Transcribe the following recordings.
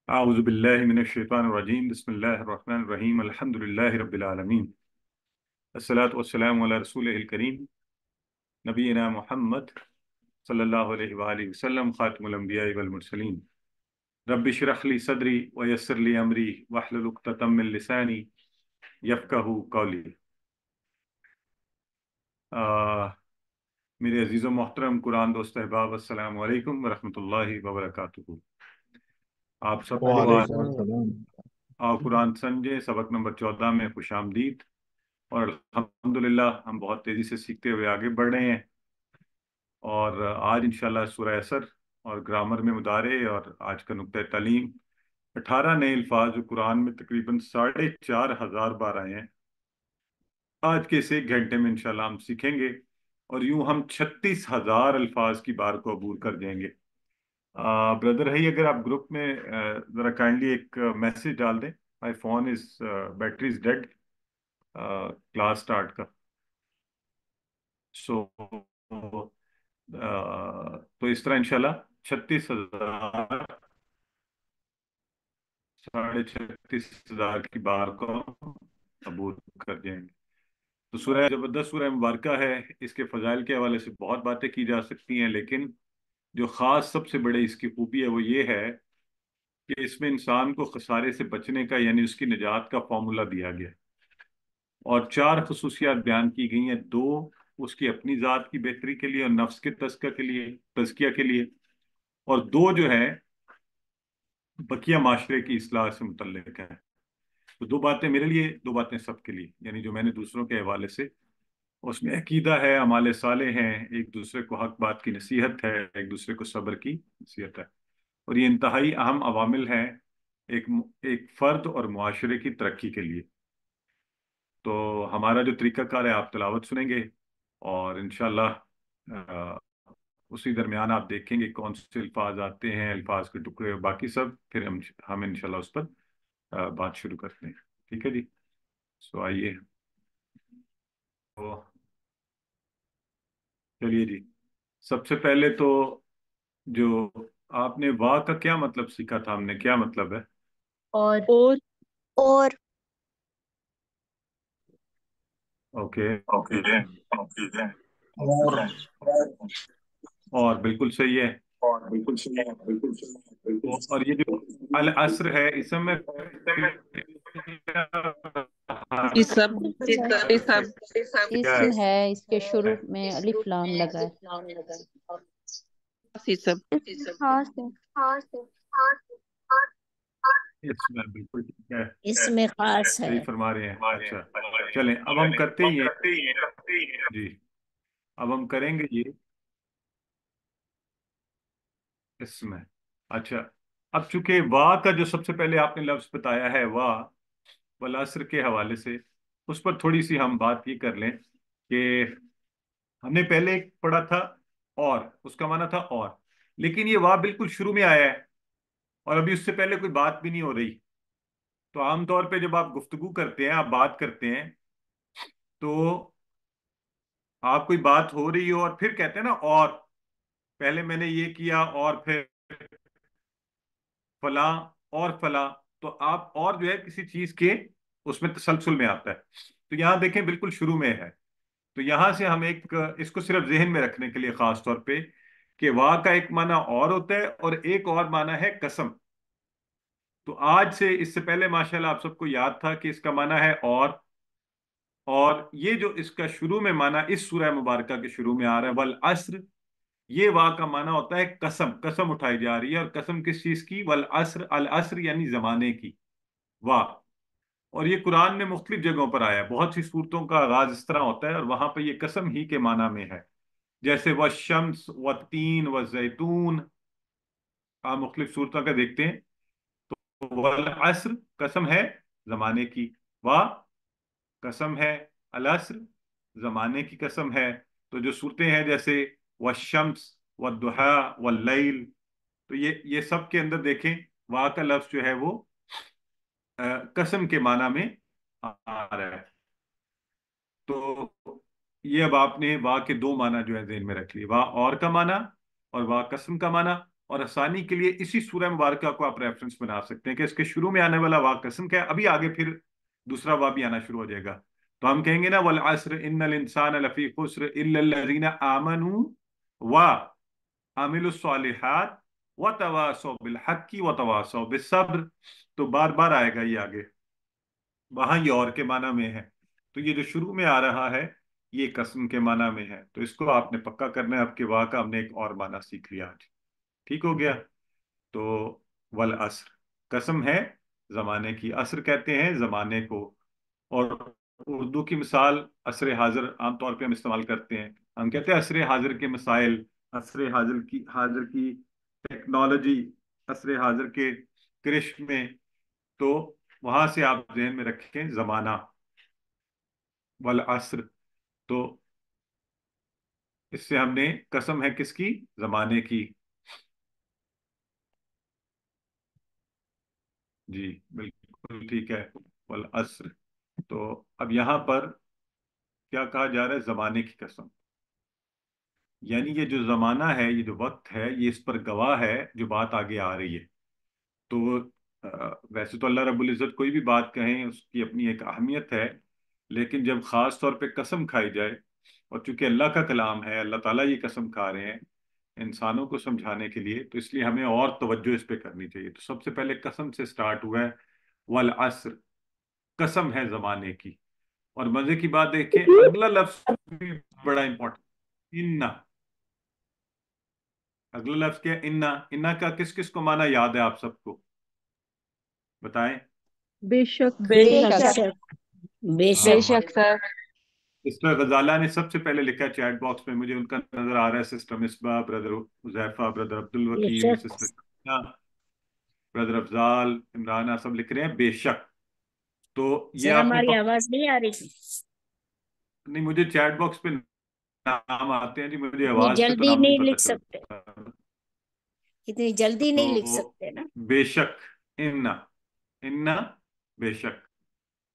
أعوذ بالله من الشيطان الرجيم بسم الله الرحمن الرحيم الحمد لله رب العالمين الصلاة والسلام على رسوله الكريم نبينا محمد صلى الله عليه وآله وسلم خاتم الأنبياء والمرسلين رب اشرح لي صدري ويسر لي أمري واحلل عقدة من لساني يفقهوا قولي میرے عزیز و محترم قرآن دوست احباب السلام علیکم ورحمۃ اللہ وبرکاتہ. آپ سب کو آج وعلیکم السلام. قرآن سمجھے سبق نمبر 14 میں خوش آمدید. اور الحمدللہ ہم بہت تیزی سے سیکھتے ہوئے آگے بڑھ رہے ہیں. اور آج انشاءاللہ سورہ اثر اور گرامر میں مدارے اور آج کا نقطہ تعلیم 18 نئے الفاظ جو قرآن میں تقریباً 4,500 بار آئے ہیں، آج کے اس ایک گھنٹے میں انشاءاللہ ہم سیکھیں گے اور یوں ہم 36,000 الفاظ کی بار کو عبور کر جائیں گے. بردر ہے اگر آپ گروپ میں ذرا کائنڈلی ایک میسج ڈال دیں. My phone is battery is dead class start کا. سو تو اس طرح انشاءاللہ 36,000 36,000 کی بار کو عبور کر جائیں گے. تو سورہ زبردست سورہ مبارکہ ہے. اس کے فضائل کے حوالے سے بہت باتیں کی جا سکتی ہیں، لیکن جو خاص سب سے بڑے اس کی خوبی ہے وہ یہ ہے کہ اس میں انسان کو خسارے سے بچنے کا یعنی اس کی نجات کا فارمولہ دیا گیا ہے. اور 4 خصوصیات بیان کی گئی ہیں. 2 اس کی اپنی ذات کی بہتری کے لیے اور نفس کے تزکیہ کے لیے، اور 2 جو ہے بقیہ معاشرے کی اصلاح سے متعلق ہے. تو 2 باتیں میرے لیے، 2 باتیں سب کے لیے، یعنی جو میں نے دوسروں کے حوالے سے، اس میں عقیدہ ہے، اعمال صالح ہیں، ایک دوسرے کو حق بات کی نصیحت ہے، ایک دوسرے کو صبر کی نصیحت ہے. اور یہ انتہائی اہم عوامل ہیں ایک فرد اور معاشرے کی ترقی کے لیے. تو ہمارا جو طریقہ کار ہے، آپ تلاوت سنیں گے اور انشاءاللہ اسی درمیان آپ دیکھیں گے کون سے الفاظ آتے ہیں، الفاظ کے ٹکڑے اور باقی سب، پھر ہم انشاءاللہ اس پر بات شروع کرتے ہیں. ٹھیک ہے جی. سو آئیے. تو چلیے جی. سب سے پہلے تو جو آپ نے واہ کا کیا مطلب سیکھا تھا، ہم نے کیا مطلب ہے؟ اور اور اوکے. اوکے. اور اور بالکل صحیح ہے. بالکل صحیح ہے. بالکل صحیح ہے. بالکل اور یہ جو العصر ہے اس میں یہ سب اسم ہے، اس کے شروع میں الف لام لگا ہے. یہ سب خاص ہے. اس میں بالکل ٹھیک ہے. اس میں خاص ہے. صحیح فرما رہے ہیں. اچھا چلیں اب ہم کرتے ہی ہیں جی. اب ہم کریں گے یہ اس میں. اچھا اب چونکہ واہ کا جو سب سے پہلے آپ نے لفظ بتایا ہے واہ والعصر کے حوالے سے، اس پر تھوڑی سی ہم بات یہ کر لیں کہ ہم نے پہلے ایک پڑھا تھا اور اس کا معنی تھا اور، لیکن یہ واہ بالکل شروع میں آیا ہے اور ابھی اس سے پہلے کوئی بات بھی نہیں ہو رہی. تو عام طور پہ جب آپ گفتگو کرتے ہیں، آپ بات کرتے ہیں، تو آپ کوئی بات ہو رہی ہو اور پھر کہتے ہیں نا اور، پہلے میں نے یہ کیا اور پھر فلاں اور فلاں، تو آپ اور جو ہے کسی چیز کے اس میں تسلسل میں آتا ہے. تو یہاں دیکھیں بالکل شروع میں ہے. تو یہاں سے ہم اس کو صرف ذہن میں رکھنے کے لیے خاص طور پہ کہ واہ کا ایک معنی اور ہوتا ہے اور ایک اور معنی ہے قسم. تو آج سے اس سے پہلے ماشاءاللہ آپ سب کو یاد تھا کہ اس کا معنی ہے اور یہ جو اس کا شروع میں معنی اس سورہ مبارکہ کے شروع میں آ رہا ہے والعصر، یہ واہ کا معنی ہوتا ہے قسم. قسم اٹھائی جا رہی ہے، اور قسم کس چیز کی؟ والعصر، العصر یعنی زمانے کی واہ. اور یہ قرآن میں مختلف جگہوں پر آیا ہے. بہت سی صورتوں کا آغاز اس طرح ہوتا ہے اور وہاں پہ یہ قسم ہی کے معنی میں ہے، جیسے والشمس والتین والزیتون. آپ مختلف صورتوں کا دیکھتے ہیں. تو والعصر قسم ہے زمانے کی، واہ قسم ہے، العصر زمانے کی قسم ہے. تو جو صورتیں ہیں جیسے والشمس والضحیٰ واللیل، تو یہ سب کے اندر دیکھیں واہ کا لفظ جو ہے وہ قسم کے معنی میں آ رہا ہے. تو یہ اب آپ نے واہ کے 2 معنی جو ہے ذہن میں رکھ لیے، واہ اور کا معنی اور واہ قسم کا معنی. اور آسانی کے لیے اسی سورہ مبارکہ کو آپ ریفرنس بنا سکتے ہیں کہ اس کے شروع میں آنے والا وا قسم کیا ہے، ابھی آگے پھر دوسرا وا بھی آنا شروع ہو جائے گا، تو ہم کہیں گے نا والعصر ان الانسان لفی خسر الا الذین آمنوا وعملوا الصالحات وتواصوا بالحق وتواصوا بالصبر، تو بار بار آئے گا یہ آگے، وہاں یہ اور کے معنی میں ہے، تو یہ جو شروع میں آ رہا ہے یہ قسم کے معنی میں ہے، تو اس کو آپ نے پکا کرنا ہے، آپ کے واہ کا ہم نے ایک اور معنی سیکھ لیا آج، ٹھیک ہو گیا؟ تو والعصر قسم ہے زمانے کی، عصر کہتے ہیں زمانے کو، اور اردو کی مثال عصر حاضر عام طور پہ ہم استعمال کرتے ہیں، ہم کہتے ہیں عصر حاضر کے مسائل، عصر حاضر کی ٹیکنالوجی، عصر حاضر کے کرشمے، تو وہاں سے آپ ذہن میں رکھیں زمانہ والعصر، تو اس سے ہم نے قسم ہے کس کی؟ زمانے کی، جی بالکل ٹھیک ہے، والعصر، تو اب یہاں پر کیا کہا جا رہا ہے؟ زمانے کی قسم، یعنی یہ جو زمانہ ہے، یہ جو وقت ہے، یہ اس پر گواہ ہے جو بات آگے آ رہی ہے، تو ویسے تو اللہ رب العزت کوئی بھی بات کہیں اس کی اپنی ایک اہمیت ہے، لیکن جب خاص طور پہ قسم کھائی جائے، اور چونکہ اللہ کا کلام ہے، اللہ تعالیٰ یہ قسم کھا رہے ہیں انسانوں کو سمجھانے کے لیے، تو اس لیے ہمیں اور توجہ اس پہ کرنی چاہیے، تو سب سے پہلے قسم سے سٹارٹ ہوا ہے، والعصر قسم ہے زمانے کی، اور مزے کی بات دیکھیں اگلا لفظ بھی بڑا امپورٹنٹ، انا، اگلا لفظ کیا ہے؟ انا، انا کا کس کس کو معنی یاد ہے آپ سب کو؟ بتائیں۔ بے شک بے بے شک شک بے ہاں بے شک شک سر سسٹر غزالہ نے سب سے پہلے لکھا چیٹ باکس میں، مجھے ان کا نظر آ رہا ہے، sister Misbah, brother Huzaifa, brother عبد بے الوکیل، شک سسٹر بردر افضال، عمرانہ، سب لکھ رہے ہیں بے شک، تو یہ سر آپ نے ہماری آواز نہیں آ رہی؟ نہیں، مجھے چیٹ باکس پہ نام آتے ہیں جی، مجھے اتنی آواز سے تو جلدی نام نہیں نہیں پتہ لکھ سکتے، چلتا، اتنی جلدی تو نہیں لکھ سکتے نا۔ بے شک، انا، انا، بے شک،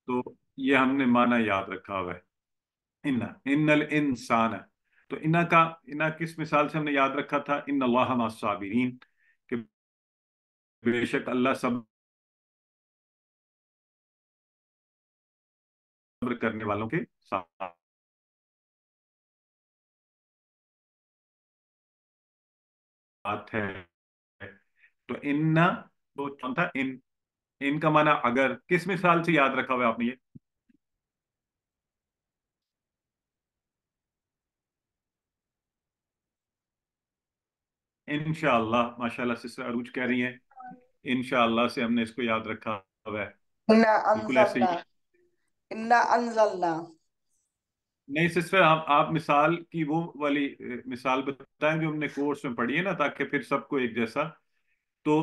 تو یہ ہم نے معنی یاد رکھا ہوا ہے، انا، ان الانسان، تو انا کس مثال سے ہم نے یاد رکھا تھا؟ ان اللہ مع الصابرین، کہ بے شک اللہ صبر کرنے والوں کے ساتھ ہے، تو وہ کون تھا؟ ان کا معنی اگر، کس مثال سے یاد رکھا ہوا ہے آپ نے یہ؟ انشاءاللہ، ماشاءاللہ سسٹر عروج کہہ رہی ہیں انشاءاللہ سے ہم نے اس کو یاد رکھا ہوا ہے، انا بالکل ایسے ہی، انزلنا انا انزلنا نہیں سسٹر آپ مثال کی وہ والی مثال بتائیں جو ہم نے کورس میں پڑھی ہے نا، تاکہ پھر سب کو ایک جیسا، تو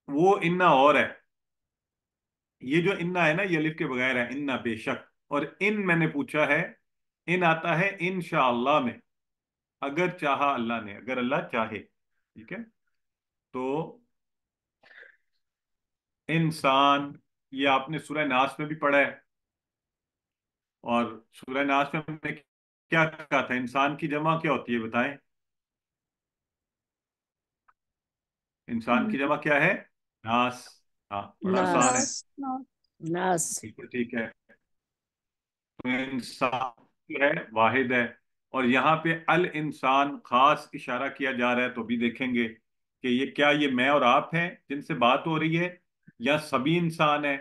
وہ انا اور ہے، یہ جو انا ہے نا یہ الف کے بغیر ہے، انا بے شک، اور ان میں نے پوچھا ہے، ان آتا ہے انشاءاللہ میں، اگر چاہا اللہ نے، اگر اللہ چاہے، ٹھیک ہے، تو انسان، یہ آپ نے سورہ ناس میں بھی پڑھا ہے، اور سورہ ناس میں ہم نے کیا کہا تھا؟ انسان کی جمع کیا ہوتی ہے بتائیں؟ انسان کی جمع کیا ہے؟ ناس، ہاں بڑا ناس، آسان ہے، ناس ناس، بالکل ٹھیک ہے، تو انسان جو ہے واحد ہے، اور یہاں پہ الانسان خاص اشارہ کیا جا رہا ہے، تو بھی دیکھیں گے کہ یہ کیا، یہ میں اور آپ ہیں جن سے بات ہو رہی ہے، یا سبھی انسان ہے،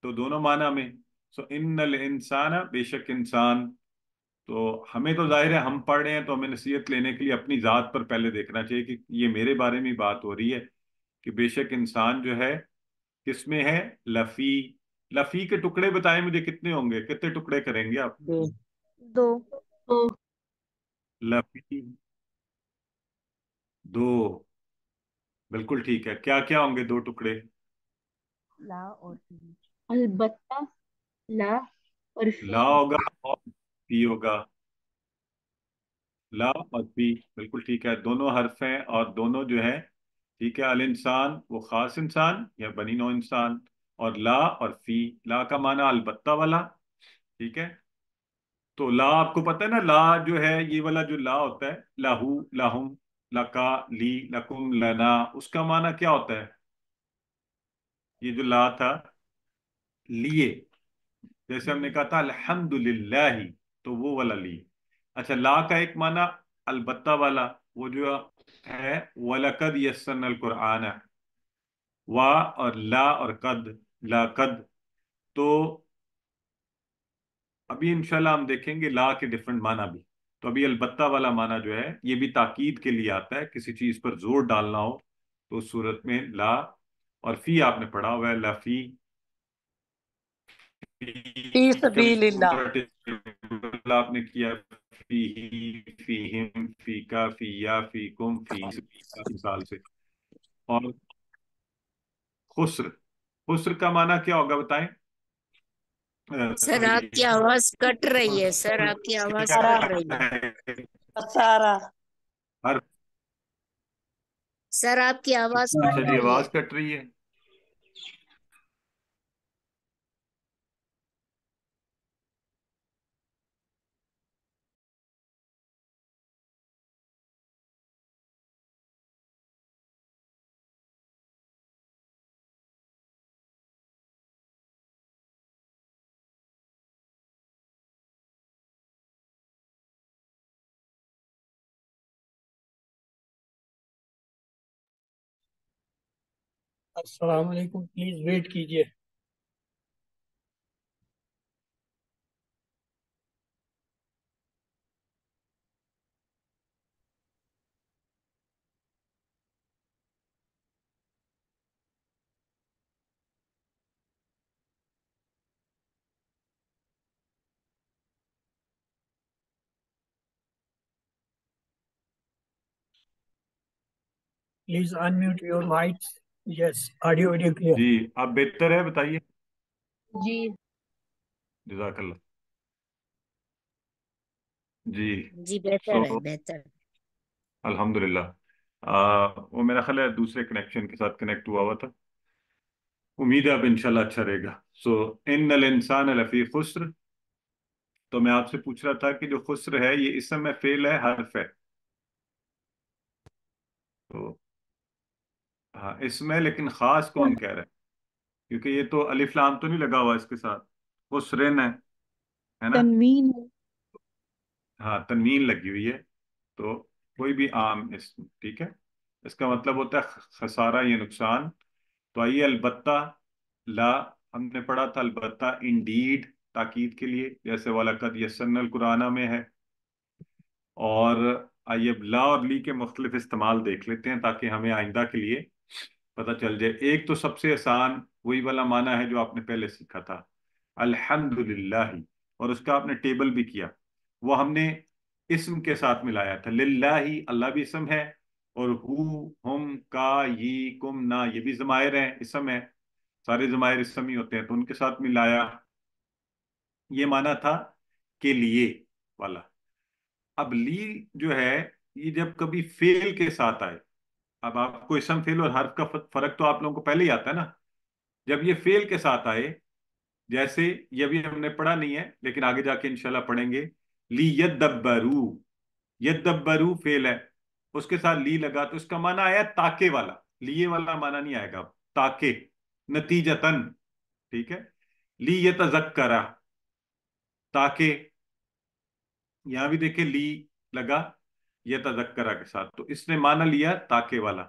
تو دونوں معنی میں، سو ان الانسان، بے شک انسان، تو ہمیں تو ظاہر ہے ہم پڑھ رہے ہیں تو ہمیں نصیحت لینے کے لیے اپنی ذات پر پہلے دیکھنا چاہیے کہ یہ میرے بارے میں بات ہو رہی ہے، کہ بے شک انسان جو ہے کس میں ہے؟ لفی، لفی کے ٹکڑے بتائیں مجھے کتنے ہوں گے، کتنے ٹکڑے کریں گے آپ؟ دو، دو لفی، دو، بالکل ٹھیک ہے، کیا کیا ہوں گے دو ٹکڑے؟ لا اور البتہ لا اور فی لا ہوگا اور پی ہوگا، لا اور پی، بالکل ٹھیک ہے، دونوں حرف ہیں اور دونوں جو ہے ٹھیک ہے، الانسان وہ خاص انسان یا بنی نوع انسان، اور لا اور فی، لا کا معنی البتہ والا، ٹھیک ہے، تو لا آپ کو پتہ ہے نا، لا جو ہے یہ والا جو لا ہوتا ہے، لاہو، لاہم، لکا، لی، لکم، لنا، اس کا معنی کیا ہوتا ہے؟ یہ جو لا تھا لیے، جیسے ہم نے کہا تھا الحمدللہ، تو وہ والا لی. اچھا، لا کا ایک معنی البتہ والا، وہ جو ہے وَلَقَدْ يَسَّرْنَا الْقُرْآنَ، وا اور لا اور قد، لا قد. تو ابھی انشاءاللہ ہم دیکھیں گے لا کے ڈفرنٹ معنی بھی. تو ابھی البتہ والا معنی جو ہے یہ بھی تاکید کے لیے آتا ہے، کسی چیز پر زور ڈالنا ہو تو اس صورت میں لا. اور فی آپ نے پڑھا ہوا ہے، لا فی. فی سبیل اللہ. آپ نے کیا فی ہی، فی ہم، فی کا، فی یا، فی کم، فی مثال سے. اور خسر، خسر کا معنی کیا ہوگا بتائیں؟ سر آپ کی آواز کٹ رہی ہے، سر آپ کی آواز سارا، کٹ رہی ہے. سارا. ہر، سر آپ کی آواز کٹ اچھا جی، رہی ہے. آواز کٹ رہی ہے. السلام علیکم، پلیز ویٹ کیجیے. Please unmute your mics. Yes, audio video clear. جی اب بہتر ہے، بتائیے. جی. جزاک اللہ. جی. جی بہتر سو ہے، بہتر. الحمدللہ. وہ میرا خیال ہے دوسرے کنیکشن کے ساتھ کنیکٹ ہوا تھا. امید ہے اب انشاءاللہ اچھا رہے گا. سو ان الانسان لفی خسر. تو میں آپ سے پوچھ رہا تھا کہ جو خسر ہے یہ اسم ہے، فعل ہے، حرف ہے؟ تو ہاں اسم ہے، لیکن خاص کون کہہ رہا ہے؟ کیونکہ یہ تو الف لام تو نہیں لگا ہوا اس کے ساتھ، خسرن ہے نا؟ تنوین ہے. ہاں تنوین لگی ہوئی ہے. تو کوئی بھی عام اسم ٹھیک ہے، اس کا مطلب ہوتا ہے خسارہ یا نقصان. تو آئیے البتہ لا ہم نے پڑھا تھا، البتہ انڈیڈ تاکید کے لیے، جیسے وَلَقَدْ يَسَّرْنَا الْقُرْآنَ میں ہے. اور آئیے اب لا اور لی کے مختلف استعمال دیکھ لیتے ہیں تاکہ ہمیں آئندہ کے لیے پتہ چل جائے. ایک تو سب سے آسان وہی والا معنی ہے جو آپ نے پہلے سیکھا تھا، الحمدللہ. اور اس کا آپ نے ٹیبل بھی کیا، وہ ہم نے اسم کے ساتھ ملایا تھا. للہ، اللہ بھی اسم ہے، اور ہم، کا، یہ، کم، نا، یہ بھی ضمائر ہیں، اسم ہے. سارے ضمائر اسم ہی ہوتے ہیں، تو ان کے ساتھ ملایا. یہ معنی تھا کے لیے والا. اب لی جو ہے یہ جب کبھی فعل کے ساتھ آئے، اب آپ کو اسم، فعل اور حرف کا فرق تو آپ لوگوں کو پہلے ہی آتا ہے نا. جب یہ فعل کے ساتھ آئے، جیسے یہ بھی ہم نے پڑھا نہیں ہے لیکن آگے جا کے انشاءاللہ پڑھیں گے. لی یدبرو، یدبرو فعل ہے، اس کے ساتھ لی لگا تو اس کا معنی آیا تاکہ والا. لیے والا معنی نہیں آئے گا، تاکہ، نتیجتاً. ٹھیک ہے. لی یتذکرہ، تاکہ. یہاں بھی دیکھیں لی لگا یتذکرہ کے ساتھ، تو اس نے معنی لیا تاکہ والا.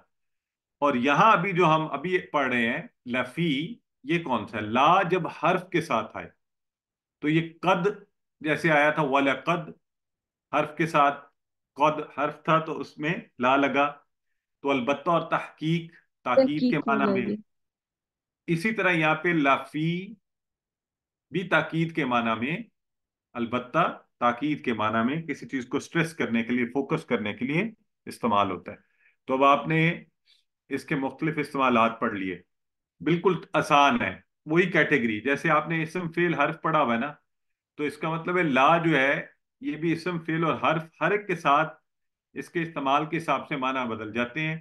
اور یہاں ابھی جو ہم ابھی پڑھ رہے ہیں لفی، یہ کون سا ہے؟ لا جب حرف کے ساتھ آئے تو یہ قد جیسے آیا تھا وَلَقَدْ، حرف کے ساتھ قد حرف تھا تو اس میں لا لگا، تو البتہ اور تحقیق تاکید کے تحقیق ہو معنی جائے میں. گی. اسی طرح یہاں پہ لفی بھی تاکید کے معنی میں، البتہ تاکید کے معنی میں، کسی چیز کو سٹریس کرنے کے لیے، فوکس کرنے کے لیے استعمال ہوتا ہے. تو اب آپ نے اس کے مختلف استعمالات پڑھ لیے، بالکل آسان ہے. وہی کیٹیگری جیسے آپ نے اسم فعل حرف پڑھا ہوا ہے نا، تو اس کا مطلب ہے لا جو ہے یہ بھی اسم فعل اور حرف ہر ایک کے ساتھ اس کے استعمال کے حساب سے معنی بدل جاتے ہیں.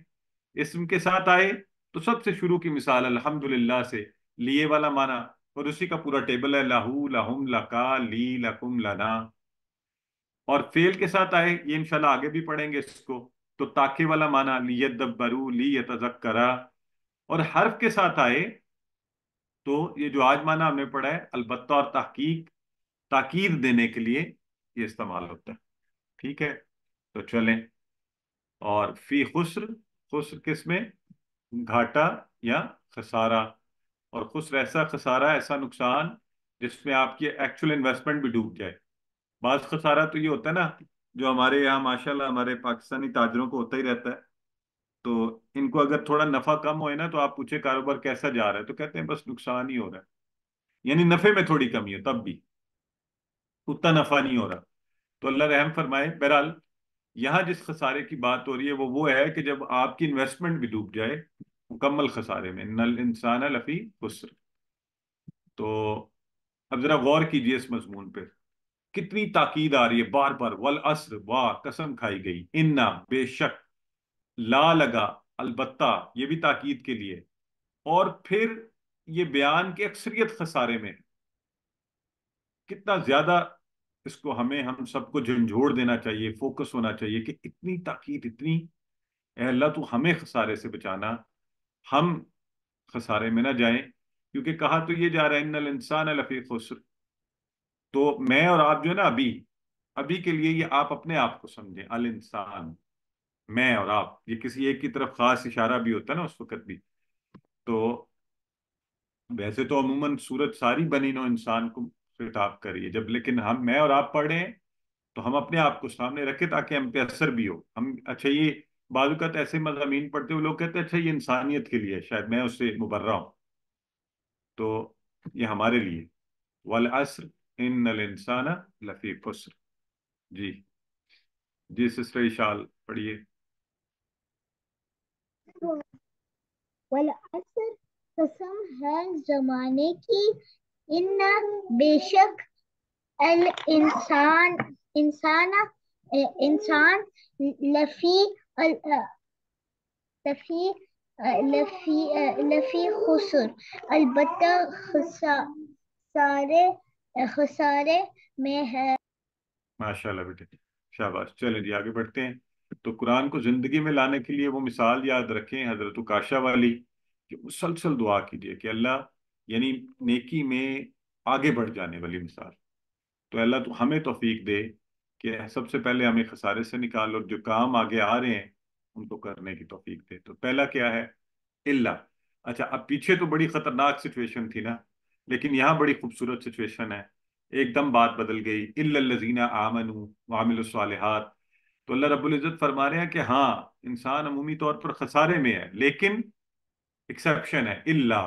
اسم کے ساتھ آئے تو سب سے شروع کی مثال الحمدللہ سے لیے والا معنی، اور اسی کا پورا ٹیبل ہے، لہو، لہم، لکا، لی، لکم، لنا. اور فعل کے ساتھ آئے، یہ انشاءاللہ آگے بھی پڑھیں گے اس کو، تو تاکے والا معنی لیدبروا لیتذکرا، اور حرف کے ساتھ آئے تو یہ جو آج معنی ہم نے پڑھا ہے البتہ اور تحقیق، تاکید دینے کے لیے یہ استعمال ہوتا ہے. ٹھیک ہے، تو چلیں. اور فی خسر، خسر کس میں؟ گھاٹا یا خسارہ. اور خسر ایسا خسارہ، ایسا نقصان جس میں آپ کی ایکچوئل انویسٹمنٹ بھی ڈوب جائے. بعض خسارہ تو یہ ہوتا ہے نا، جو ہمارے یہاں ماشاءاللہ ہمارے پاکستانی تاجروں کو ہوتا ہی رہتا ہے. تو ان کو اگر تھوڑا نفع کم ہوئے نا، تو آپ پوچھے کاروبار کیسا جا رہا ہے، تو کہتے ہیں بس نقصان ہی ہو رہا ہے، یعنی نفع میں تھوڑی کمی ہے، تب بھی اتنا نفع نہیں ہو رہا. تو اللہ رحم فرمائے. بہرحال یہاں جس خسارے کی بات ہو رہی ہے وہ ہے کہ جب آپ کی انویسٹمنٹ بھی ڈوب جائے، مکمل خسارے میں. ان الانسان لفی خسر. تو اب ذرا غور کیجئے اس مضمون پہ، کتنی تاکید آ رہی ہے بار بار. والعصر، واہ قسم کھائی گئی. انا بے شک، لا لگا البتہ، یہ بھی تاکید کے لیے. اور پھر یہ بیان کی اکثریت خسارے میں. کتنا زیادہ اس کو ہم سب کو جھنجھوڑ دینا چاہیے، فوکس ہونا چاہیے کہ اتنی تاکید، اتنی، اے اللہ تو ہمیں خسارے سے بچانا، ہم خسارے میں نہ جائیں. کیونکہ کہا تو یہ جا رہا ہے ان الانسان لفی خسر. تو میں اور آپ جو ہے نا، ابھی کے لیے یہ آپ اپنے آپ کو سمجھیں. الانسان، میں اور آپ، یہ کسی ایک کی طرف خاص اشارہ بھی ہوتا ہے نا اس وقت بھی. تو ویسے تو عموماً سورت ساری بنی نو انسان کو خطاب کریے جب، لیکن میں اور آپ پڑھ رہے ہیں تو ہم اپنے آپ کو سامنے رکھیں تاکہ ہم پہ اثر بھی ہو. ہم اچھا، یہ بعض اوقات ایسے مضامین پڑھتے ہوئے لوگ کہتے ہیں اچھا یہ انسانیت کے لیے ہے، شاید میں اس سے مبرہ ہوں. تو یہ ہمارے لیے. والعصر ان الانسان لفی خسر. جی جی سسٹر اشال پڑھیے. والعصر، قسم ہے زمانے کی. ان بے شک، الانسان انسان لفی لفی لفی خسر، البتہ خسارے میں ہے. ماشاء اللہ بیٹے، شاباش. چلیں جی آگے بڑھتے ہیں. تو قرآن کو زندگی میں لانے کے لیے وہ مثال یاد رکھیں حضرت کاشا والی، کہ مسلسل دعا کیجیے کہ اللہ، یعنی نیکی میں آگے بڑھ جانے والی مثال. تو اللہ تو ہمیں توفیق دے کہ سب سے پہلے ہمیں خسارے سے نکال، اور جو کام آگے آ رہے ہیں ان کو کرنے کی توفیق دے. تو پہلا کیا ہے؟ اللہ. اچھا، اب پیچھے تو بڑی خطرناک سچویشن تھی نا، لیکن یہاں بڑی خوبصورت سچویشن ہے. ایک دم بات بدل گئی. الا الذین آمنوا وعملوا الصالحات. تو اللہ رب العزت فرما رہے ہیں کہ ہاں، انسان عمومی طور پر خسارے میں ہے، لیکن ایکسیپشن ہے. اللہ،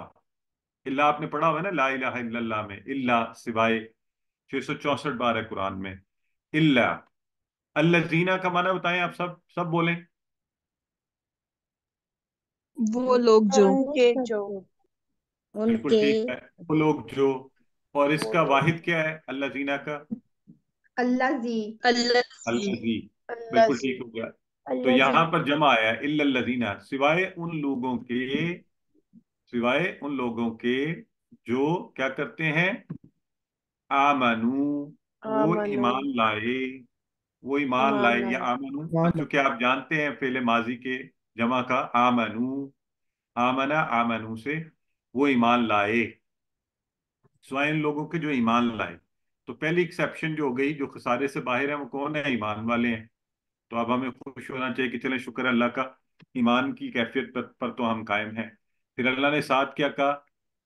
اللہ آپ نے پڑھا ہوا ہے نا، لا الہ الا اللہ میں اللہ سوائے 664 بار ہے قرآن میں. اللہ. الذین کا معنی بتائیں آپ، سب بولیں. وہ لوگ جو ان کے جو، ان بالکل کے. ٹھیک ہے، وہ لوگ جو. اور اس کا واحد کیا ہے الذین کا؟ اللہ جی، اللہ الذی. اللہ بالکل جی، ٹھیک ہو گیا. تو اللہ جی. یہاں پر جمع آیا ہے الا الذین، سوائے ان لوگوں کے جو کیا کرتے ہیں؟ آمنو، وہ آمنو، ایمان لائے. وہ ایمان ایمان لائے یا لائے. آمنو. اب چونکہ آپ جانتے ہیں فعل ماضی کے جمع کا آمنو، آمنا آمنو سے، وہ ایمان لائے. سوائے ان لوگوں کے جو ایمان لائے. تو پہلی ایکسیپشن جو ہو گئی، جو خسارے سے باہر ہیں، وہ کون ہے؟ ایمان والے ہیں. تو اب ہمیں خوش ہونا چاہیے کہ چلیں شکر ہے اللہ کا، ایمان کی کیفیت پر تو ہم قائم ہیں. پھر اللہ نے ساتھ کیا کہا؟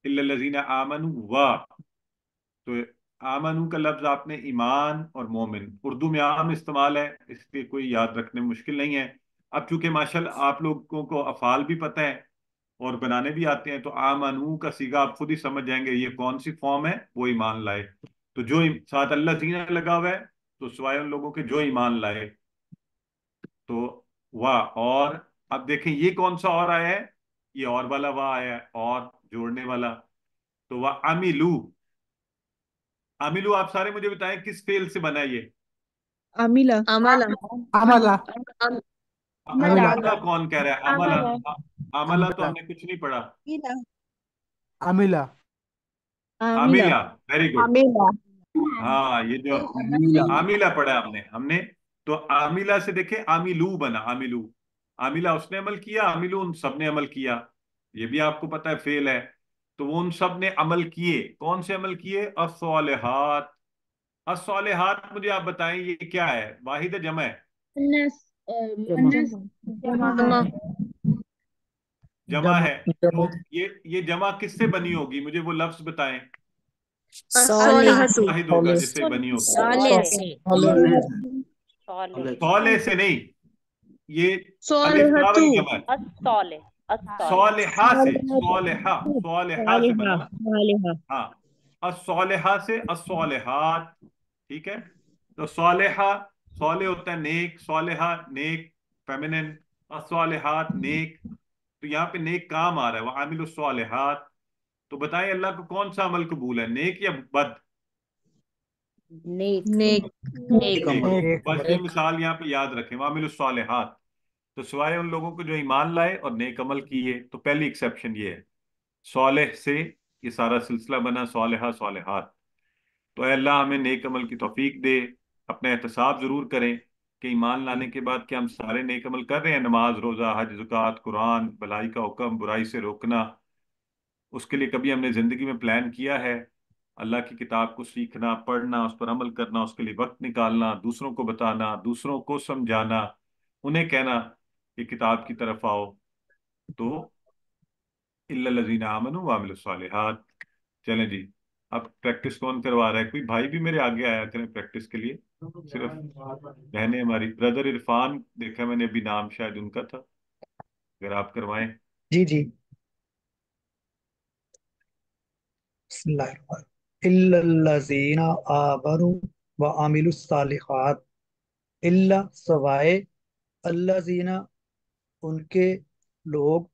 الا الذین آمنوا. تو آمنو کا لفظ آپ نے ایمان اور مومن، اردو میں عام استعمال ہے، اس لیے کوئی یاد رکھنے میں مشکل نہیں ہے. اب چونکہ ماشاءاللہ آپ لوگوں کو افعال بھی پتہ ہے اور بنانے بھی آتے ہیں، تو آمنو کا صیغہ آپ خود ہی سمجھ جائیں گے یہ کون سی فارم ہے. وہ ایمان لائے. تو جو ساتھ اللہ زینہ لگا ہوا ہے، تو سوائے ان لوگوں کے جو ایمان لائے. تو واہ. اور اب دیکھیں یہ کون سا اور آیا ہے؟ یہ اور والا واہ آیا ہے، اور جوڑنے والا. تو وہ عملو. عملو آپ سارے مجھے بتائیں کس فعل سے بنا یہ؟ عاملہ، عمل. عملہ. عملہ. عملہ کون کہہ رہا ہے؟ عملہ. عملہ تو عملہ. ہم نے کچھ نہیں پڑھا. عملہ. عاملہ، عاملہ. Very good. عاملہ. ہاں، یہ جو عملہ. عاملہ پڑھا ہم نے. تو عاملہ سے دیکھیں عاملو بنا. عاملو عاملہ اس نے عمل کیا، عاملو ان سب نے عمل کیا، یہ بھی آپ کو پتہ ہے فعل ہے، تو وہ ان سب نے عمل کیے، کون سے عمل کیے؟ الصالحات۔ الصالحات مجھے آپ بتائیں یہ کیا ہے، واحد ہے جمع ہے؟ نس جمع نس جمع جمع جمع ہے، جمع تو یہ جمع کس سے بنی ہوگی؟ مجھے وہ لفظ بتائیں، صالح کس واحد ہوگا جس سے بنی ہوگی؟ صالح سے صالح صالح سے نہیں، یہ الف با صالحۃ والی جمع ہے، الصالح الصالح صالحہ سے، صالحہ صالحہ سے بنا، صالحہ ہاں، الصالحہ سے الصالحات، ٹھیک ہے؟ تو صالحہ، صالح ہوتا ہے نیک، صالحہ نیک فیمنن، الصالحات نیک، تو یہاں پہ نیک کام آ رہا ہے، وہ عامل الصالحات، تو بتائیں اللہ کو کون سا عمل قبول ہے، نیک یا بد؟ نیک نیک نیک نیک۔ عمل ایک بس یہ مثال یہاں پہ یاد رکھیں، وعامل الصالحات، تو سوائے ان لوگوں کو جو ایمان لائے اور نیک عمل کیے، تو پہلی ایکسیپشن یہ ہے، صالح سے یہ سارا سلسلہ بنا، صالحہ صالحات، تو اے اللہ ہمیں نیک عمل کی توفیق دے، اپنا احتساب ضرور کریں کہ ایمان لانے کے بعد کیا ہم سارے نیک عمل کر رہے ہیں، نماز روزہ حج زکوٰۃ قرآن، بھلائی کا حکم برائی سے روکنا، اس کے لیے کبھی ہم نے زندگی میں پلان کیا ہے؟ اللہ کی کتاب کو سیکھنا، پڑھنا، اس پر عمل کرنا، اس کے لیے وقت نکالنا، دوسروں کو بتانا، دوسروں کو سمجھانا، انہیں کہنا کہ کتاب کی طرف آؤ، تو الا الذین آمنوا وعملوا الصالحات۔ چلیں جی، اب پریکٹس کون کروا رہا ہے؟ کوئی بھائی بھی میرے آگے آیا کریں پریکٹس کے لیے، صرف بہنیں ہماری، بردر عرفان دیکھا میں نے ابھی، نام شاید ان کا تھا، اگر آپ کروائیں۔ جی جی بسم اللہ الرحمن الا الذین آمنوا وعملوا الصالحات، الا سوائے الذین ان کے لوگ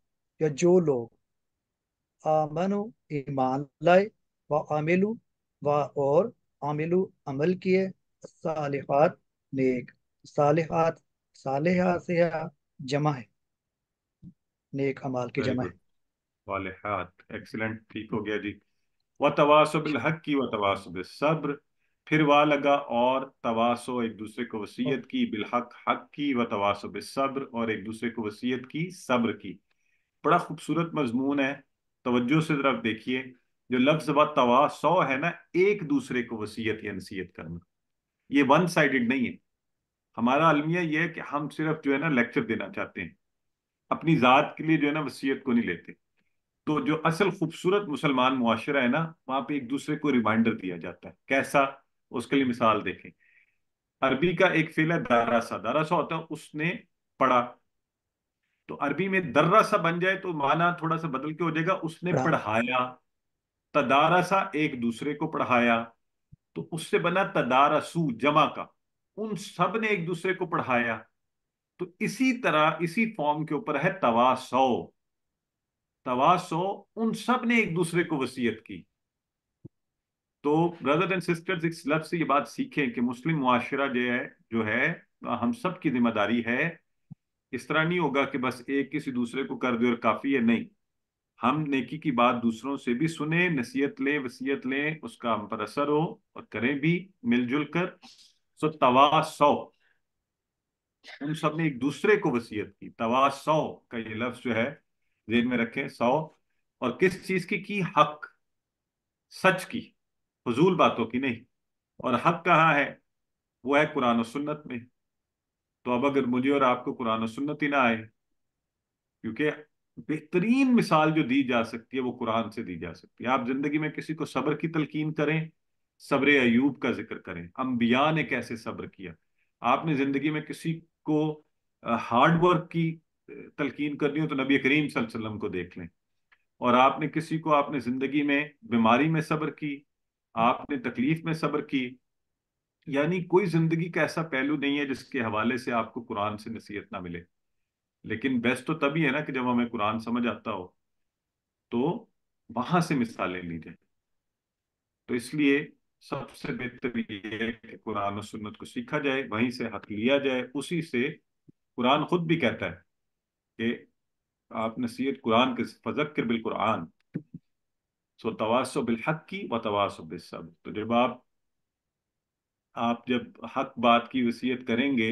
یا جو لوگ آمنو ایمان لائے، وعملوا اور عملو عمل کیے، الصالحات نیک، صالحات صالحہ سے جمع ہے، نیک امال کی ویری جمع ہے۔ گڈ، صالحات، ایکسلنٹ، ٹھیک ہو گیا جی۔ وتواصوا بالحق کی وتواصوا بالصبر، پھر وا لگا اور تواصو ایک دوسرے کو وصیت کی، بالحق حق کی، وتواصوا بالصبر اور ایک دوسرے کو وصیت کی صبر کی۔ بڑا خوبصورت مضمون ہے، توجہ سے ذرا دیکھیے، جو لفظ تواصو ہے نا، ایک دوسرے کو وصیت یا نصیحت کرنا، یہ ون سائیڈڈ نہیں ہے۔ ہمارا المیہ یہ ہے کہ ہم صرف جو ہے نا لیکچر دینا چاہتے ہیں، اپنی ذات کے لیے جو ہے نا وصیت کو نہیں لیتے، تو جو اصل خوبصورت مسلمان معاشرہ ہے نا، وہاں پہ ایک دوسرے کو ریمائنڈر دیا جاتا ہے، کیسا؟ اس کے لیے مثال دیکھیں، عربی کا ایک فعل ہے داراسا، داراسا ہوتا ہے اس نے پڑھا، تو عربی میں دراسا بن جائے تو معنی تھوڑا سا بدل کے ہو جائے گا، اس نے پڑھا پڑھایا، تدارسا ایک دوسرے کو پڑھایا، تو اس سے بنا تدارسو جمع کا، ان سب نے ایک دوسرے کو پڑھایا، تو اسی طرح اسی فارم کے اوپر ہے تواصو، تواصو ان سب نے ایک دوسرے کو وصیت کی۔ تو برادر اینڈ سسٹرز، اس لفظ سے یہ بات سیکھیں کہ مسلم معاشرہ جو ہے ہم سب کی ذمہ داری ہے، اس طرح نہیں ہوگا کہ بس ایک کسی دوسرے کو کر دے اور کافی ہے، نہیں، ہم نیکی کی بات دوسروں سے بھی سنیں، نصیحت لیں، وصیت لیں، اس کا ہم پر اثر ہو اور کریں بھی مل جل کر، سو تواصو، ان سب نے ایک دوسرے کو وصیت کی، تواصو کا یہ لفظ جو ہے ذہن میں رکھیں، سو، اور کس چیز کی حق، سچ کی، فضول باتوں کی نہیں، اور حق کہاں ہے؟ وہ ہے قرآن و سنت میں، تو اب اگر مجھے اور آپ کو قرآن و سنت ہی نہ آئے، کیونکہ بہترین مثال جو دی جا سکتی ہے وہ قرآن سے دی جا سکتی ہے، آپ زندگی میں کسی کو صبر کی تلقین کریں، صبر ایوب کا ذکر کریں، انبیاء نے کیسے صبر کیا، آپ نے زندگی میں کسی کو ہارڈ ورک کی تلقین کرنی ہو تو نبی کریم صلی اللہ علیہ وسلم کو دیکھ لیں، اور آپ نے کسی کو، آپ نے زندگی میں بیماری میں صبر کی، آپ نے تکلیف میں صبر کی، یعنی کوئی زندگی کا ایسا پہلو نہیں ہے جس کے حوالے سے آپ کو قرآن سے نصیحت نہ ملے، لیکن بیسٹ تو تبھی ہے نا کہ جب ہمیں قرآن سمجھ آتا ہو، تو وہاں سے مثالیں لی جائیں، تو اس لیے سب سے بہتر یہ ہے کہ قرآن و سنت کو سیکھا جائے، وہیں سے حق لیا جائے، اسی سے، قرآن خود بھی کہتا ہے کہ آپ نصیحت قرآن کے، فذکر بالقرآن، سو تواصو بالحق کی و تواصو بالصبر، تو جب آپ جب حق بات کی وصیت کریں گے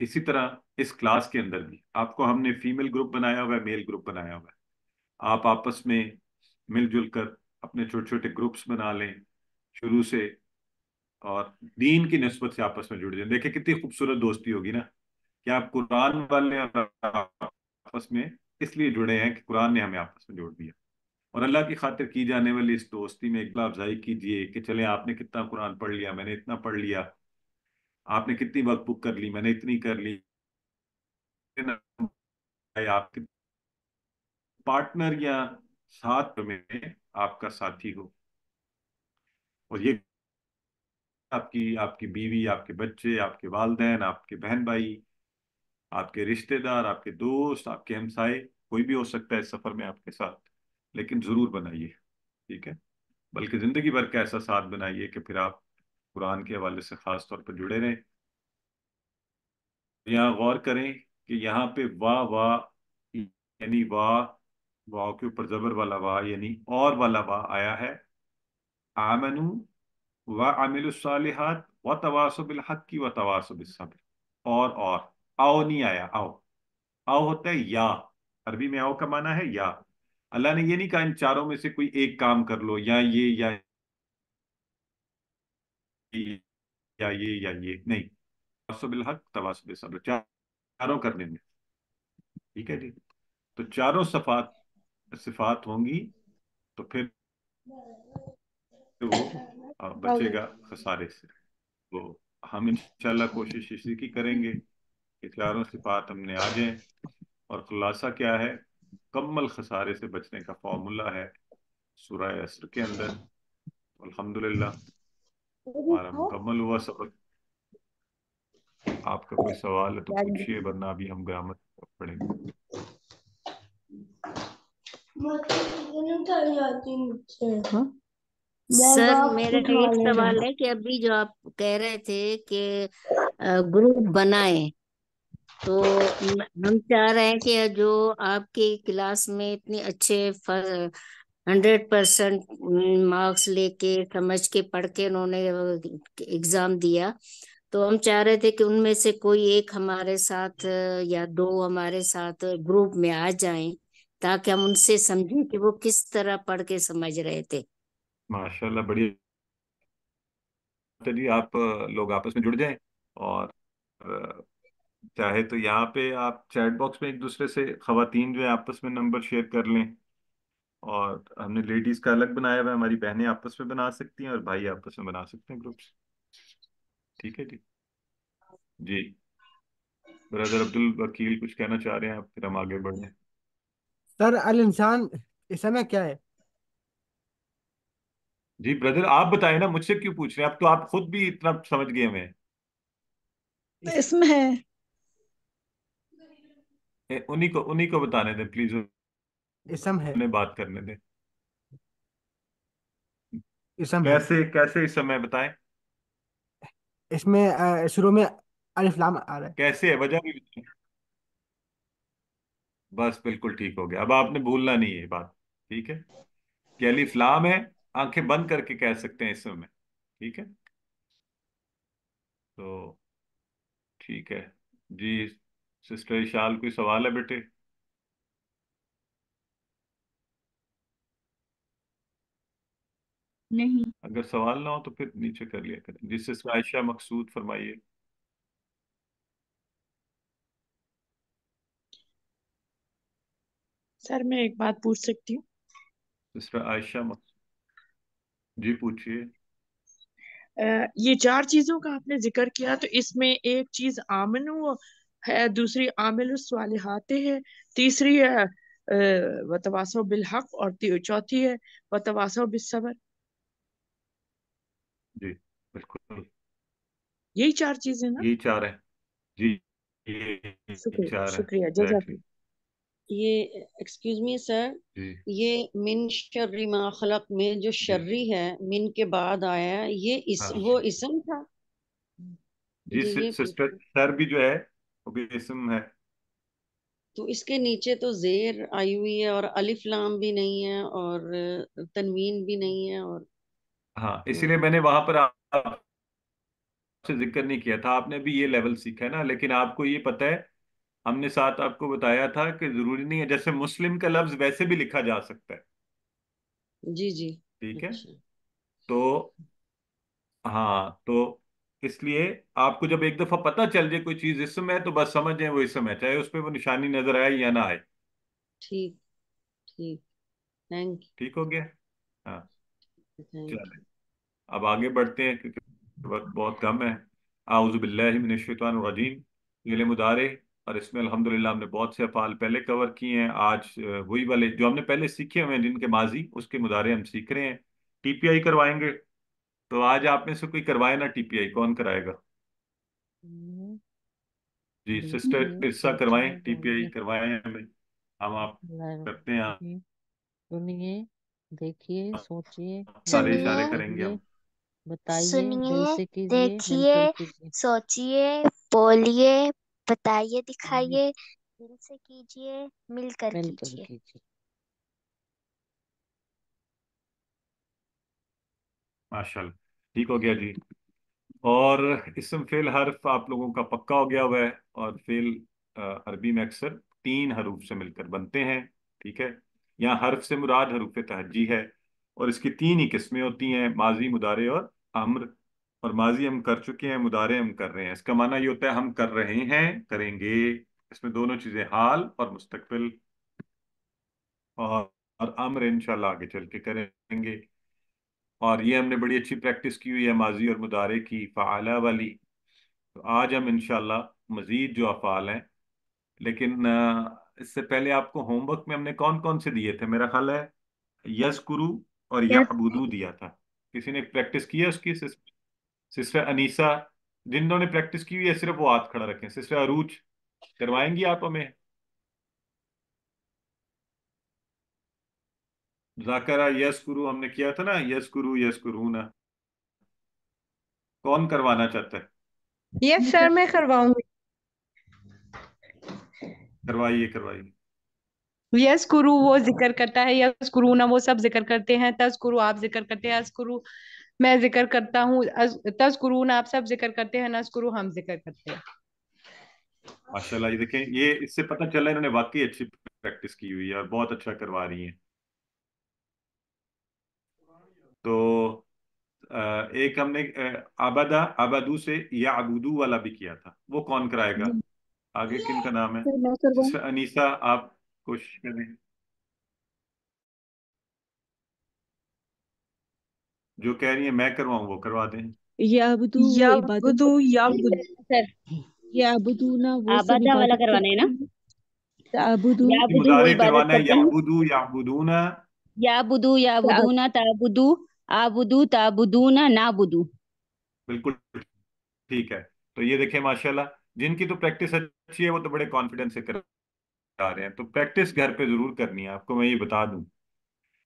اسی طرح اس کلاس کے اندر بھی آپ کو ہم نے فیمیل گروپ بنایا ہوا ہے، میل گروپ بنایا ہوا ہے. آپ آپس میں مل جل کر اپنے چھوٹے چھوٹے گروپس بنا لیں شروع سے، اور دین کی نسبت سے آپس میں جڑ جائیں. دیکھیں کتنی خوبصورت دوستی ہوگی نا کہ آپ قرآن والے اور آپس میں اس لیے جڑے ہیں کہ قرآن نے ہمیں آپس میں جوڑ دیا. اور اللہ کی خاطر کی جانے والی اس دوستی میں ایک افزائی کیجیے کہ چلیں آپ نے کتنا قرآن پڑھ لیا، میں نے اتنا پڑھ لیا، آپ نے کتنی وقت بک کر لی، میں نے اتنی کر لی. آپ کے پارٹنر یا ساتھ میں آپ کا ساتھی ہو، اور یہ آپ کی بیوی، آپ کے بچے، آپ کے والدین، آپ کے بہن بھائی، آپ کے رشتہ دار، آپ کے دوست، آپ کے ہمسائے، کوئی بھی ہو سکتا ہے اس سفر میں آپ کے ساتھ. لیکن ضرور بنائیے، ٹھیک ہے؟ بلکہ زندگی بھر کا ایسا ساتھ بنائیے کہ پھر آپ قرآن کے حوالے سے خاص طور پر جڑے رہیں. یہاں غور کریں کہ یہاں پہ واہ واہ یعنی واہ، واہ کے اوپر زبر والا واہ یعنی اور والا واہ آیا ہے. آمنو وعملوا الصالحات وتواصوا بالحق وتواصوا بالصبر. اور آؤ نہیں آیا، آؤ. آؤ ہوتا ہے یا، عربی میں آؤ کا معنی ہے یا. اللہ نے یہ نہیں کہا ان چاروں میں سے کوئی ایک کام کر لو، یا یہ یا یہ یا یہ یا یہ نہیں. تواصوا بالحق تواصوا بالصبر، چاروں کرنے میں، ٹھیک ہے جی. تو چاروں صفات ہوں گی تو پھر وہ بچے گا خسارے سے. تو ہم انشاءاللہ کوشش اسی کی کریں گے کہ چاروں صفات ہم نے آ جائیں. اور خلاصہ کیا ہے؟ مکمل خسارے سے بچنے کا فارمولہ ہے سورہ عصر کے اندر. الحمدللہ ہمارا مکمل ہوا سبق. آپ کا کوئی سوال ہے تو پوچھیے، ورنہ ابھی ہم گرامر پڑھیں گے. سر میرا ایک سوال ہے کہ ابھی جو آپ کہہ رہے تھے کہ گروپ بنائیں، تو ہم چاہ رہے ہیں کہ جو آپ کی کلاس میں اتنے اچھے 100% مارکس لے کے سمجھ کے پڑھ کے انہوں نے ایگزام دیا، تو ہم چاہ رہے تھے کہ ان میں سے کوئی ایک ہمارے ساتھ یا دو ہمارے ساتھ گروپ میں آ جائیں تاکہ ہم ان سے سمجھیں کہ وہ کس طرح پڑھ کے سمجھ رہے تھے. ماشاءاللہ بڑی جی. آپ لوگ آپس میں جڑ جائیں، اور چاہے تو یہاں پہ آپ چیٹ باکس میں ایک دوسرے سے خواتین جو ہے آپس میں نمبر شیئر کر لیں. اور ہم نے لیڈیز کا الگ بنایا ہوا ہے، ہماری بہنیں آپس میں بنا سکتی ہیں اور بھائی آپس میں بنا سکتے ہیں گروپس. ٹھیک ہے جی. جی برادر عبد الوکیل کچھ کہنا چاہ رہے ہیں آپ؟ پھر ہم آگے بڑھیں. سر الانسان اس سمے کیا ہے؟ جی بردر آپ بتائیں نا، مجھ سے کیوں پوچھ رہے ہیں؟ اب تو آپ خود بھی اتنا سمجھ گئے ہمیں. اس میں ہے. انہی کو بتانے دیں پلیز، اسم ہے. انہیں بات کرنے دیں. اسم ہے. کیسے اس سمے بتائیں؟ اس میں شروع میں الف لام آ رہا ہے. کیسے ہے؟ وجہ بھی بتائیں. بس بالکل ٹھیک ہو گیا. اب آپ نے بھولنا نہیں ہے یہ بات، ٹھیک ہے؟ کہ الف لام ہے، آنکھیں بند کر کے کہہ سکتے ہیں اس میں، ٹھیک ہے؟ تو ٹھیک ہے جی. سسٹر اشال کوئی سوال ہے بیٹے؟ نہیں. اگر سوال نہ ہو تو پھر نیچے کر لیا کریں. جی سسٹر عائشہ مقصود فرمائیے. سر میں ایک بات پوچھ سکتی ہوں؟ سسٹر عائشہ مقصود جی پوچھیے. یہ چار چیزوں کا آپ نے ذکر کیا، تو اس میں ایک چیز آمنو ہے، دوسری عامل الصالحات ہے، تیسری ہے وتواصوا بالحق، اور چوتھی ہے وتواصوا بالصبر. جی بالکل یہی چار چیزیں نا؟ یہی چار ہیں جی، یہی شکریہ چار ہیں شکریہ جزاک ایگزیکٹلی. اللہ. یہ ایکسکیوز می سر، جی یہ من شر ما خلق میں جو جی شرری ہے من کے بعد آیا ہے، یہ ہاں وہ اسم تھا؟ جی. جی یہ سسٹر سر بھی جو ہے وہ بھی اسم ہے. تو اس کے نیچے تو زیر آئی ہوئی ہے، اور الف لام بھی نہیں ہے، اور تنوین بھی نہیں ہے، اور ہاں اسی لیے میں نے وہاں پر سے ذکر نہیں کیا تھا، آپ نے بھی یہ لیول سیکھا ہے نا، لیکن آپ کو یہ پتہ ہے ہم نے ساتھ آپ کو بتایا تھا کہ ضروری نہیں ہے، جیسے مسلم کا لفظ ویسے بھی لکھا جا سکتا ہے، جی جی ٹھیک ہے؟ اچھا تو ہاں، تو اس لیے آپ کو جب ایک دفعہ پتہ چل جائے کوئی چیز اسم ہے تو بس سمجھ جائیں وہ اسم ہے، چاہے اس پہ وہ نشانی نظر آئے یا نہ آئے۔ ٹھیک ٹھیک تھینک ٹھیک ہو گیا؟ ہاں، یو تھینک چلیں اب آگے بڑھتے ہیں کیونکہ وقت بہت کم ہے۔ اعوذ باللہ من الشیطان الرجیم، فعل مضارع اور اس میں الحمدللہ ہم نے بہت سے افعال پہلے کور کیے ہیں، آج وہی والے جو ہم نے پہلے سیکھے ہوئے ہیں جن کے ماضی اس کے مضارع ہم سیکھ رہے ہیں۔ ٹی پی آئی کروائیں گے، تو آج آپ میں سے کوئی کروائے نا ٹی پی آئی، کون کرائے گا؟ یو۔ جی سسٹر دیکھیے ارسا کروائیں، سوچیے ٹی پی بولیے آئی کروائیں ہمیں، ہم آپ اللہ کرتے ہیں، الرحمن سنیے دیکھیے سوچیے سارے محسوس اشارے سنیے کریں گے کیجیے ہم۔ بتائیے دل سنیے سے کیجیے مل دیکھیے کر کیجیے سوچیے بولیے بتائیے ہوں، دکھائیے دل سے کیجیے مل کر مل کر کیجیے۔ کیجیے۔ ماشاء اللہ، ٹھیک ہو گیا جی۔ اور اسم فعل حرف آپ لوگوں کا پکا ہو گیا ہوا ہے، اور فعل عربی میں اکثر 3 حروف سے مل کر بنتے ہیں، ٹھیک ہے؟ یہاں حرف سے مراد حروف تہجی ہے، اور اس کی 3 ہی قسمیں ہوتی ہیں، ماضی، مضارع اور امر۔ اور ماضی ہم کر چکے ہیں، مضارع ہم کر رہے ہیں، اس کا معنی یہ ہوتا ہے ہم کر رہے ہیں، کریں گے، اس میں دونوں چیزیں حال اور مستقبل، اور امر انشاءاللہ آگے چل کے کریں گے۔ اور یہ ہم نے بڑی اچھی پریکٹس کی ہوئی ہے ماضی اور مضارع کی، فعالہ والی۔ تو آج ہم انشاءاللہ مزید جو افعال ہیں، لیکن اس سے پہلے آپ کو ہوم ورک میں ہم نے کون کون سے دیے تھے؟ میرا خیال ہے یذکرو اور یعبدو دیا تھا، کسی نے پریکٹس کی ہے اس کی؟ سسٹر انیسا، جنہوں نے پریکٹس کی ہوئی ہے صرف وہ ہاتھ کھڑا رکھیں۔ سسٹر عروج کروائیں گی آپ ہمیں؟ ذاکرہ یذکرو ہم نے کیا تھا نا، یذکرو یذکرون، کون کروانا چاہتا ہے؟ یس سر میں کرواؤں گی۔ کروائیے کروائیے۔ یس کرو وہ ذکر کرتا ہے، یس کرونا وہ سب ذکر کرتے ہیں، تذکرو آپ ذکر کرتے ہیں، اذکرو میں ذکر کرتا ہوں، تذکرون آپ سب ذکر کرتے ہیں، نذکرو ہم ذکر کرتے ہیں۔ ماشاء اللہ، یہ دیکھیں، یہ اس سے پتہ چلا انہوں نے واقعی اچھی پریکٹس کی ہوئی ہے اور بہت اچھا کروا رہی ہیں۔ تو ایک ہم نے آبادو سے یا ابودو والا بھی کیا تھا، وہ کون کرائے گا؟ آگے کن کا نام ہے؟ سر میں کرواؤں۔ سسٹر انیسا آپ کوشش کریں، جو کہہ رہی ہیں میں کرواؤں وہ کروا دیں۔ یعبدو وہ عبادت سر یعبدونا وہ سب آبادہ والا عبادت کروانا ہے کرتے نا، ہیں، تعبدو یا یہ بدو وہ مضارع عبادت کروانا ہے، کرتے ہیں، یعبدو یعبدون، یا بدونا تعبدو آبدو تعبدونا نابدو۔ بالکل ٹھیک ہے۔ تو یہ دیکھیں ماشاءاللہ، جن کی تو پریکٹس اچھی ہے وہ تو بڑے کانفیڈنس سے کرا رہے ہیں، تو پریکٹس گھر پہ ضرور کرنی ہے، آپ کو میں یہ بتا دوں،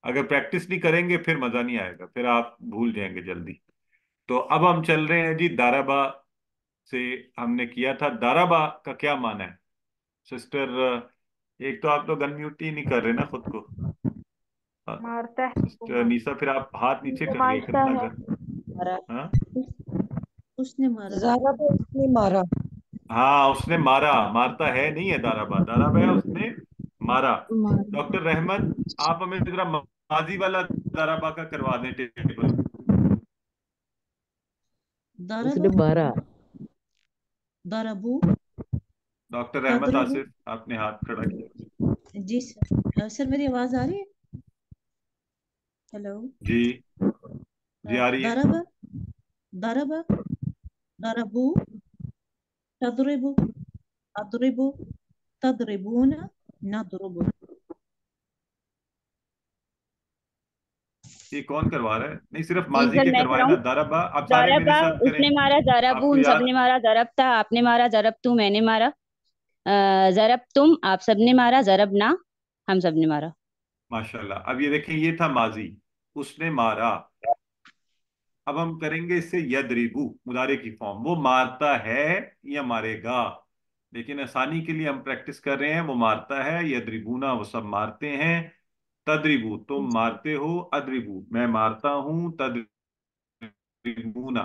اگر پریکٹس نہیں کریں گے پھر مزہ نہیں آئے گا، پھر آپ بھول جائیں گے جلدی۔ تو اب ہم چل رہے ہیں جی، دارابا سے ہم نے کیا تھا، دارابا کا کیا معنی ہے؟ سسٹر ایک تو آپ لوگ انمیوٹ ہی نہیں کر رہے نا خود کو، مارتا سسٹر نیسا پھر آپ ہاتھ نیچے ہے، کر لیا مارتا کرنا ہے، اگر، ہاں اس نے مارا، زارا کو اس نے مارا، ہاں، اس نے مارا، مارتا ہے نہیں ہے دارابا، دارابا ہے اس نے مارا۔ مارا ڈاکٹر رحمت آپ ہمیں ذرا ماضی والا دارابا کا کروا دیں ٹیبل۔ اس نے مارا، ضربو ڈاکٹر رحمت تضرب۔ آصف آپ نے ہاتھ کھڑا کیا۔ جی سر، سر میری آواز آ رہی ہے؟ ہیلو، جی جی آ رہی ہے۔ ضرب ضرب ضربو تضرب اضرب تضربون نضرب۔ یہ کون کروا رہا ہے؟ نہیں صرف جی ماضی سر کے میں کروائے نا، کراؤں، دارابا آپ سارے میرے ضربا ساتھ اس کریں، نے مارا، آپ ضربو کو ان سب یاد، نے مارا، ضربتا آپ نے مارا، ضربتو میں نے مارا، ضرب تم آپ سب نے مارا، ضربنا ہم سب نے مارا۔ ماشاءاللہ۔ اب یہ دیکھیں یہ تھا ماضی، اس نے مارا۔ اب ہم کریں گے اس سے یدریبو، مضارع کی فارم، وہ مارتا ہے یا مارے گا، لیکن آسانی کے لیے ہم پریکٹس کر رہے ہیں، وہ مارتا ہے، یدریبونا وہ سب مارتے ہیں، تدریبو تم مارتے ہو، ادریبو میں مارتا ہوں، تدریبونا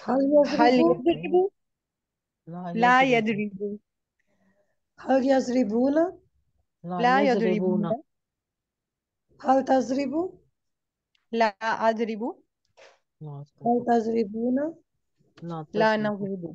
هل هل يضربون يضرب لا يضرب هل يضربون لا يضربون هل تضرب لا أضرب هل تضربون لا نضرب.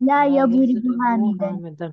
لا يضرب حامدا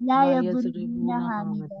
لا يضربون حامدا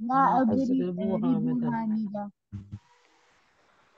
لا أضرب حامدا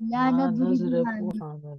لا نضرب حامدا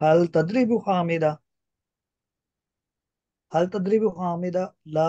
هل تضرب حامدة هل تضرب حامدة لا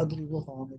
أضرب حامدة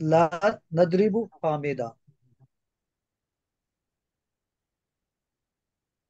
لا نضرب حامدة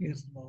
يسمع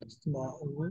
يسمع يسمع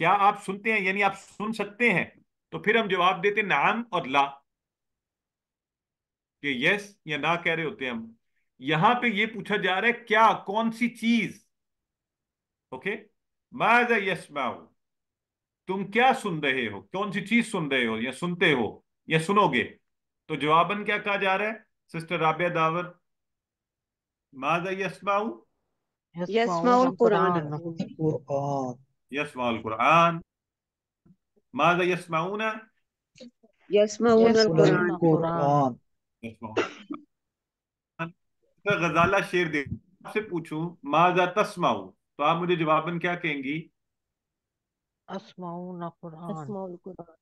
کیا آپ سنتے ہیں یعنی آپ سن سکتے ہیں، تو پھر ہم جواب دیتے نعم اور لا، کہ یس یا نہ کہہ رہے ہوتے ہیں ہم۔ یہاں پہ یہ پوچھا جا رہا ہے کیا، کون سی چیز، اوکے، ماذا یسمع، تم کیا سن رہے ہو، کون سی چیز سن رہے ہو یا سنتے ہو یا سنو گے؟ تو جواباً کیا کہا جا رہا ہے سسٹر رابعہ داور؟ ماذا یسمع، يسمع القرآن. قرآن. یسمع القرآن. ماذا يسمعون؟ يسمعون يسمعون القرآن. القرآن. يسمعون. غزالہ شیر دے آپ سے پوچھوں ماذا تسمع، تو آپ مجھے جواباً کیا کہیں گی؟ اسمعون قرآن. اسمع القرآن.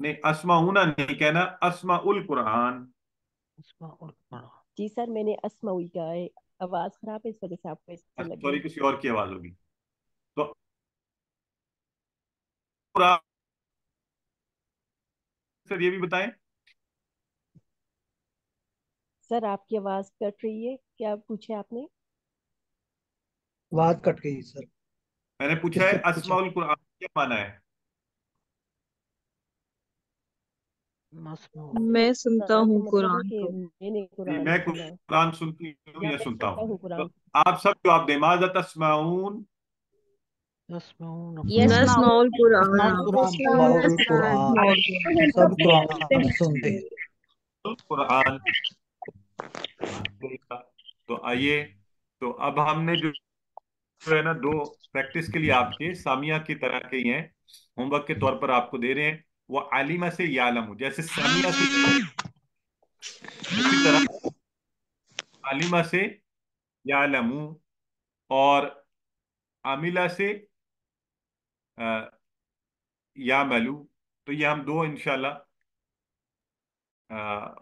نہیں، اسمعون نہیں کہنا، اسمع القرآن. اسمع القرآن. جی سر میں نے اسمعی کہا ہے، آواز خراب ہے اس وجہ سے آپ کو ایسے لگ سوری، گئی. کسی اور کی آواز ہوگی. تو قرآن سر یہ بھی بتائیں. سر آپ کی آواز کٹ رہی ہے، کیا پوچھے آپ نے؟ بات کٹ گئی سر. میں نے پوچھا کس ہے کو پوچھا؟ اسمع القرآن کیا معنی ہے؟ مسموع. میں سنتا قرآن کا ہوں مطلب ہے قرآن کہ کو. میں نے جی قرآن میں سنا، قرآن سنتی ہوں یا یا میں سنتا سنتا ہوں. ہوں تو قرآن. آپ سب جواب دیں، ماذا تسمعون؟ يسمعون نسمع قرآن. القرآن. اسمع القرآن. سب قرآن سنتے ہیں. قرآن. تو آئیے، تو اب ہم نے جو ہے نا دو پریکٹس کے لیے آپ کے سامیہ کی طرح کے ہی ہیں، ہوم ورک کے طور پر آپ کو دے رہے ہیں. وہ عالمہ سے یعلم، جیسے سامیہ سے اسی طرح عالمہ سے یعلم، اور عاملہ سے یعملو. تو یہ ہم دو انشاءاللہ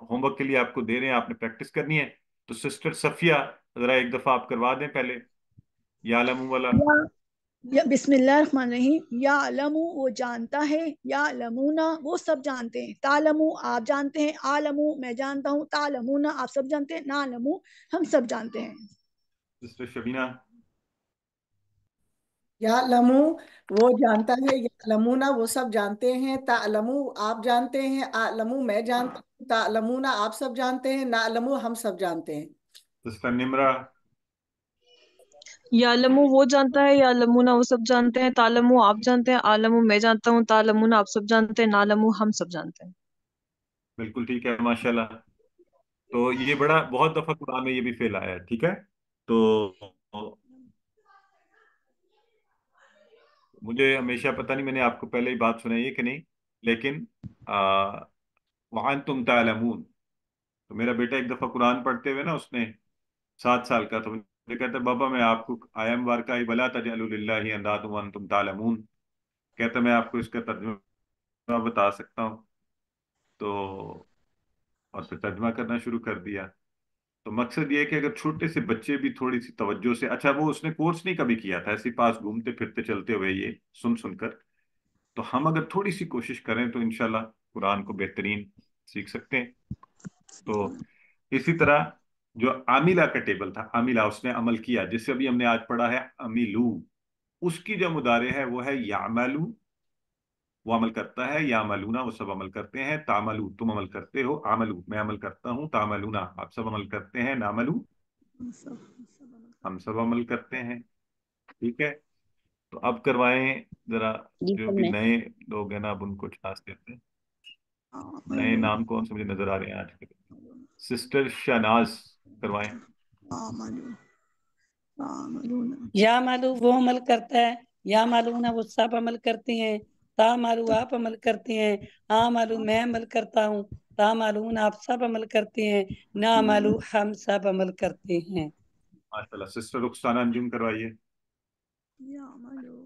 ہوم ورک کے لیے آپ کو دے رہے ہیں، آپ نے پریکٹس کرنی ہے. تو سسٹر صفیہ ذرا ایک دفعہ آپ کروا دیں پہلے یعلم والا. بسم اللہ الرحمن الرحیم. یا علمو وہ جانتا ہے، یا علمونا وہ سب جانتے ہیں، تعلمو آپ جانتے ہیں، عالمو میں جانتا ہوں، تعلمونا آپ سب جانتے ہیں، نعلمو ہم سب جانتے ہیں. سسٹر شبینہ. یا لمو وہ جانتا ہے، یا لمونا وہ سب جانتے ہیں، تعلمو آپ جانتے ہیں، علمو میں جانتا ہوں، تعلمونا آپ سب جانتے ہیں، نعلمو ہم سب جانتے ہیں. سسٹر نمرہ. یعلمو وہ جانتا ہے، یعلمونا وہ سب جانتے ہیں، تعلمو آپ جانتے ہیں، عالمو میں جانتا ہوں، تعلمونا آپ سب جانتے ہیں، نعلمو ہم سب جانتے ہیں. بالکل ٹھیک ہے، ماشاءاللہ. تو یہ بڑا بہت دفعہ قرآن میں یہ بھی فعل آیا ہے، ٹھیک ہے. تو مجھے ہمیشہ پتہ نہیں میں نے آپ کو پہلے ہی بات سنائی ہے کہ نہیں، لیکن وَأَنْتُمْ تَعْلَمُونَ. تو میرا بیٹا ایک دفعہ قرآن پڑھتے ہوئے نا، اس نے 7 سال کا، تو مجھے کہتا ہے بابا میں آپ کو آیا مبارکہ وَلَا تَجْعَلُوا لِلَّهِ أَنْدَادًا وَأَنْتُمْ تَعْلَمُونَ، کہتا ہے میں آپ کو اس کا ترجمہ بتا سکتا ہوں. تو اور پھر ترجمہ کرنا شروع کر دیا. تو مقصد یہ ہے کہ اگر چھوٹے سے بچے بھی تھوڑی سی توجہ سے، اچھا وہ اس نے کورس نہیں کبھی کیا تھا، ایسے ہی پاس گھومتے پھرتے چلتے ہوئے یہ سن سن کر، تو ہم اگر تھوڑی سی کوشش کریں تو انشاءاللہ قرآن کو بہترین سیکھ سکتے ہیں. تو اسی طرح جو عاملہ کا ٹیبل تھا، عاملہ اس نے عمل کیا، جس سے ابھی ہم نے آج پڑھا ہے عملو، اس کی جو مضارع ہے وہ ہے یعملو، وہ عمل کرتا ہے، یعملونا وہ سب عمل کرتے ہیں، تعملو تم عمل کرتے ہو، عملو میں عمل کرتا ہوں، تعملونا آپ سب عمل کرتے ہیں، نعملو ہم سب عمل کرتے ہیں. ٹھیک ہے. تو اب کروائیں ذرا جی جو سر بھی میں نئے لوگ ہیں نا، اب ان کو چانس دیتے ہیں. نئے نام کون سے مجھے نظر آ رہے ہیں آج کے؟ سسٹر شہناز کروائیں. یا مالو وہ عمل کرتا ہے، یا مالونا وہ سب عمل کرتے ہیں، تا مالو آپ عمل کرتے ہیں، آ مالو میں عمل کرتا ہوں، تا مالون آپ سب عمل کرتے ہیں، نا مالو ہم سب عمل کرتے ہیں. ماشاءاللہ. سسٹر رخسانہ انجم کروائیے. یعملو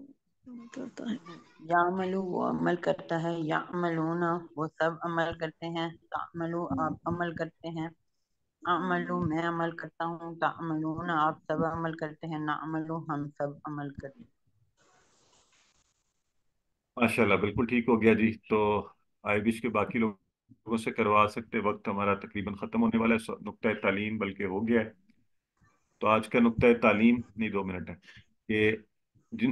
وہ عمل کرتا ہے، یعملون وہ سب عمل کرتے ہیں، تعملو آپ عمل کرتے ہیں، اعملو میں عمل کرتا ہوں، تعملون آپ سب عمل کرتے ہیں، نعملو ہم سب عمل کرتے ہیں. ماشاءاللہ بالکل ٹھیک ہو گیا جی. تو آئی وش کے باقی لوگوں سے کروا سکتے، وقت ہمارا تقریباً ختم ہونے والا ہے، نقطۂ تعلیم بلکہ ہو گیا ہے. تو آج کا نقطۂ تعلیم نہیں، 2 منٹ ہے کہ جن